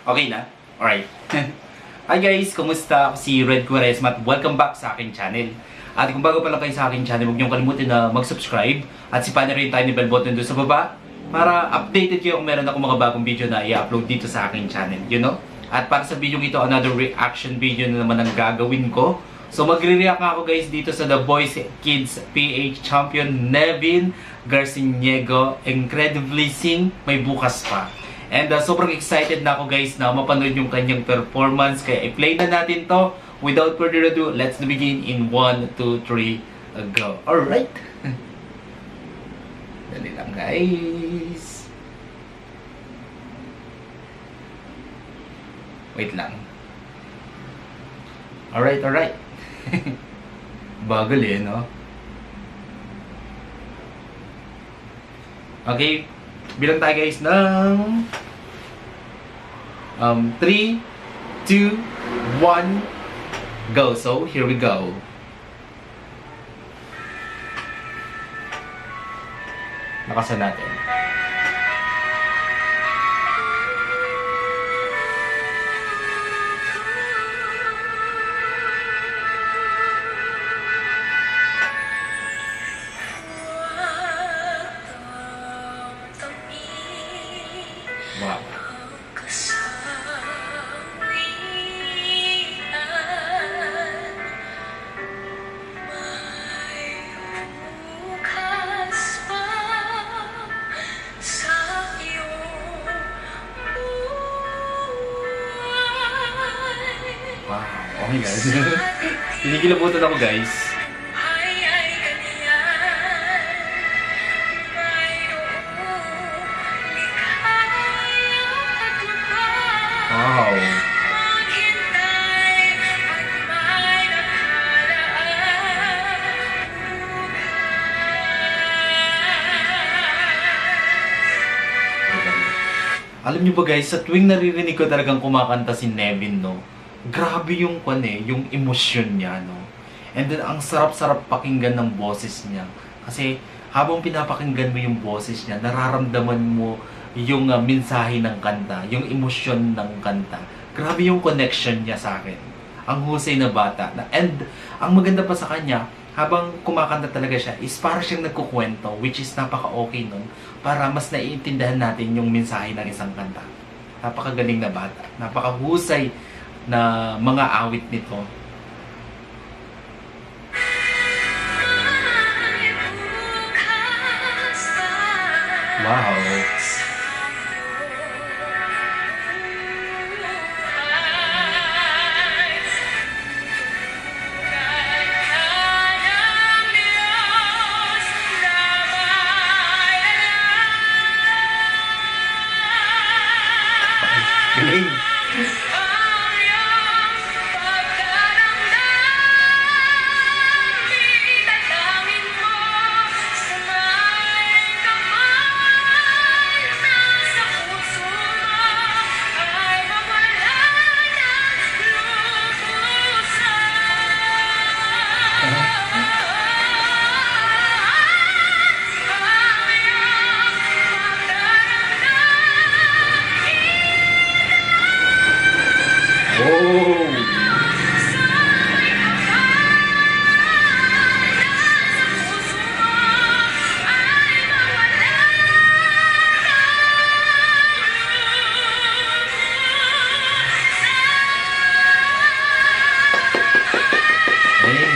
Okay na? Alright. Hi guys! Kumusta? Ako si Red Quaresma at welcome back sa aking channel. At kung bago pa lang kayo sa aking channel, huwag niyong kalimutan na mag-subscribe at sipahan na rin tayo ni bell button doon sa baba para updated kayo kung meron akong mga bagong video na i-upload dito sa aking channel. You know? At para sa video ito, another reaction video na naman ang gagawin ko. So magre-react ako guys dito sa The Voice Kids PH Champion Nevin Garciniego. Incredibly Sing, may bukas pa. And sobrang excited na ako guys na mapanood yung kanyang performance. Kaya i-play na natin to. Without further ado, let's begin in 1, 2, 3, go. Alright. Dali lang guys. Wait lang. Alright. Bagal eh, no? Okay. Bilang tayo guys ng 3, 2, 1, go. So, here we go. Nakasan natin. Wow. Wow. Oh my God. Pinigilabutan ako guys. Wow. Alam niyo ba guys, sa tuwing naririnig ko talagang kumakanta si Nevin, no? Grabe yung yung emosyon niya, no? And then ang sarap-sarap pakinggan ng boses niya. Kasi habang pinapakinggan mo yung boses niya, nararamdaman mo yung mensahe ng kanta, yung emosyon ng kanta. Grabe yung connection niya sa akin. Ang husay na bata. And ang maganda pa sa kanya, habang kumakanta talaga siya, is para siyang nagkukwento, which is napaka-okay nun, para mas naiintindihan natin yung mensahe ng isang kanta. Napakagaling na bata. Napakahusay na mga awit nito. Wow! Galing!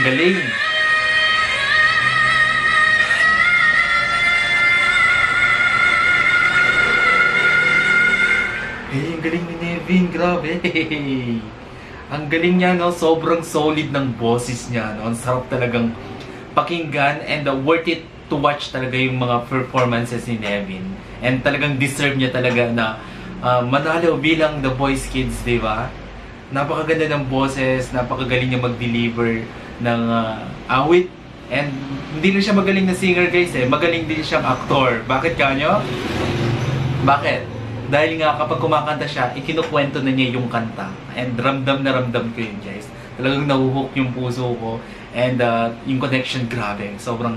Galing! Ang galing ni Nevin, grabe! Ang galing niya, no? Sobrang solid ng boses niya, no? Ang sarap talagang pakinggan and worth it to watch talaga yung mga performances ni Nevin. And talagang deserve niya talaga na manalo bilang The Voice Kids, di ba? Napakaganda ng boses, napakagaling niya mag-deliver ng awit. And hindi lang siya magaling na singer guys magaling din siyang aktor. Bakit kanyo? Bakit? Dahil nga kapag kumakanta siya, ikinukwento na niya yung kanta. And ramdam na ramdam ko yun guys. Talagang nahuhook yung puso ko. And yung connection, grabe. Sobrang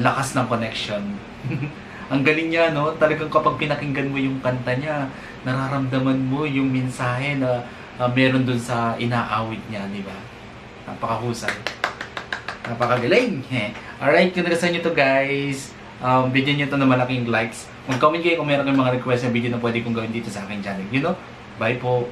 lakas ng connection. Ang galing niya, no? Talagang kapag pinakinggan mo yung kanta niya, nararamdaman mo yung mensahe na meron dun sa inaawit niya, di ba? Napakahusay. Napakagaling. Alright, kung nagustuhan nyo to guys, bigyan nyo to ng malaking likes. Mag-comment kayo kung meron kayong mga request na video na pwede kong gawin dito sa aking channel. You know? Bye po.